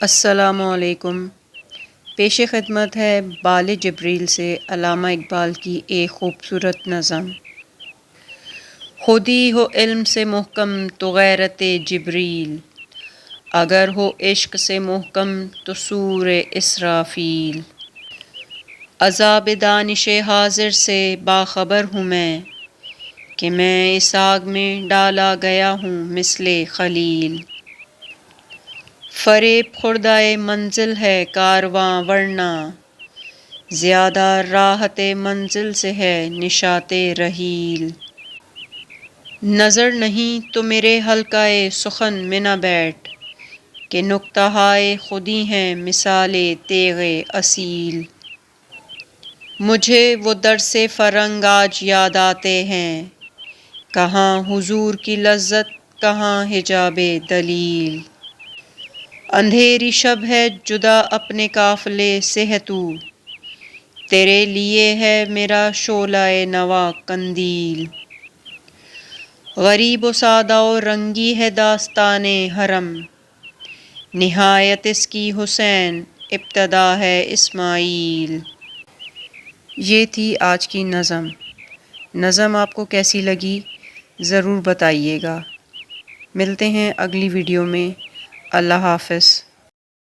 السلام علیکم۔ پیش خدمت ہے بال جبریل سے علامہ اقبال کی ایک خوبصورت نظم۔ خودی ہو علم سے محکم تو غیرت جبریل، اگر ہو عشق سے محکم تو سور اسرافیل۔ عذاب دانش حاضر سے باخبر ہوں میں، کہ میں اس آگ میں ڈالا گیا ہوں مثل خلیل۔ فریب خوردۂ منزل ہے کارواں ورنہ، زیادہ راحت منزل سے ہے نشاط رحیل۔ نظر نہیں تو میرے حلقۂ سخن میں نہ بیٹھ، کہ نکتہ ہائے خودی ہیں مثال تیغ اصیل۔ مجھے وہ درس فرنگ آج یاد آتے ہیں، کہاں حضور کی لذت کہاں حجاب دلیل۔ اندھیری شب ہے جدا اپنے قافلے سے ہے تو، تیرے لیے ہے میرا شعلہ نوا قندیل۔ غریب و سادہ و رنگی ہے داستان حرم، نہایت اس کی حسین ابتدا ہے اسماعیل۔ یہ تھی آج کی نظم آپ کو کیسی لگی ضرور بتائیے گا۔ ملتے ہیں اگلی ویڈیو میں۔ اللہ حافظ۔